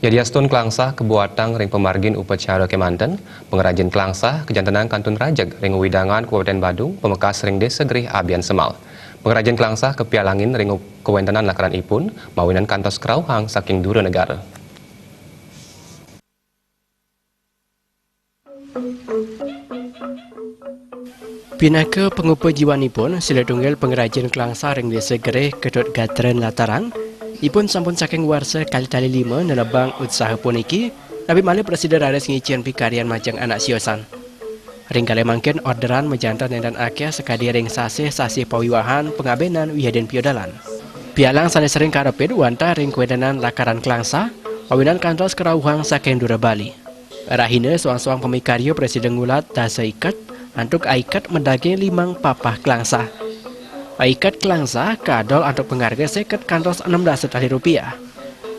Yadiastun Klangsah kebuatan ring pemargin upacara Kemanten, pengrajin Klangsah kejantenan Kantun Rajeg ring Widangan Kabupaten Badung, pemekas ring Desa Gerih Abian Semal. Pengrajin Klangsah kepialangin ring kewentenan lakaran ipun, mawinan kantos kerauhang saking dura negara. Pinaka pengupa jiwanipun sila tunggal pengrajin Klangsah ring Desa Gerih Kedut Gatren Latarang ipun sampun saking warsa kali-tali 5 nelebang usaha puniki nabi malih Presiden Rades ngician pikarian majang anak siosan. Ring kali mangkin orderan mejantan dan akeh sekadi ring sasih pawiwahan pengabenan wihaden piodalan. Pialang sane sering karepit wanta ring kewedanan lakaran Klangsah mawinan kantos kerauhang saking dura Bali. Rahine suang-suang pemikaryo Presiden ngulat dasa ikat antuk aikat mendaging 5 papah Klangsah. Aikat Klangsah kadol untuk pengharga seket kantos 16 juta rupiah.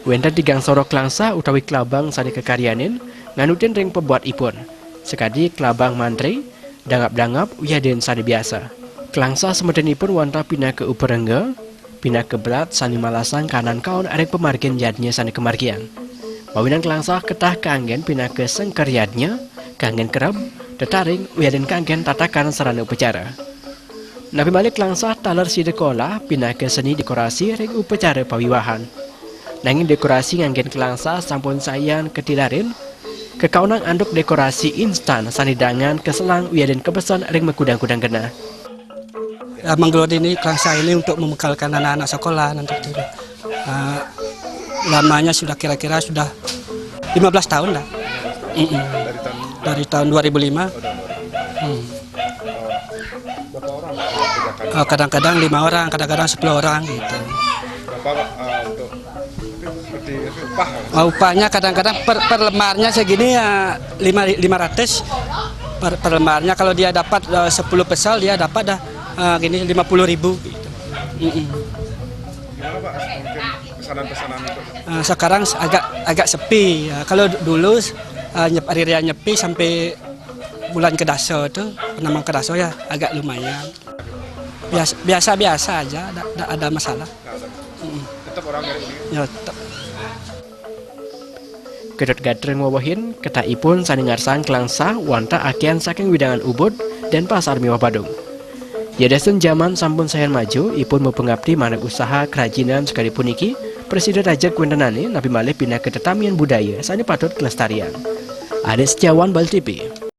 Wenten tigang sorok Klangsah utawi kelabang sani kekaryanin nganutin ring pebuat ipun. Sekadi kelabang mantri, dangap-dangap wihaden sani biasa. Klangsah semedenipun wanta pindah ke uperengga, pindah ke belat sani malasang kanan kaun arek pemargin yadnya sani kemargian. Mawinan Klangsah ketah kanggen pindah ke sengker yadnya, kanggen kerab, tetaring wihaden kanggen tatakan sarana upacara. Nabi Malik Klangsah talar si dekola pindah ke seni dekorasi ring upacara pawiwahan. Nanging dekorasi nganggen Klangsah sampun sayan ketilarin, kekaunang anduk dekorasi instan sanidangan keselang wiaden kebesan ring mekudang-kudang gena. Menggelar ini Klangsah ini untuk membekalkan anak-anak sekolah nanti itu. Lamanya sudah kira-kira sudah 15 tahun lah. Dari tahun 2005. Kadang-kadang 5 orang, kadang-kadang 10 orang gitu. Berapa untuk seperti upah? Upahnya kadang-kadang per lemarnya segini ya 500 per lemarnya. Kalau dia dapat 10 pesal dia dapat dah gini 50.000 gitu. Gimana Pak? Mungkin pesanan-pesanan itu? Sekarang agak sepi. Kalau dulu hari raya nyepi sampai bulan Kedaso itu, penamang Kedaso ya agak lumayan. Biasa-biasa aja, tidak ada masalah. Tetap orang dari ini? Ya, tetap. Kedut Gatren wawahin ketaipun sani ngarsang Klangsah wanta akian saking widangan Ubud dan pasar mewah Badung. Yadasun zaman sampun sayan maju ipun mempengabdi maneg usaha kerajinan sekali puniki Presiden Raja Kuentenani nabi malih pindah ke tetamian budaya sani patut kelestarian. Ades Jawan Bal TV.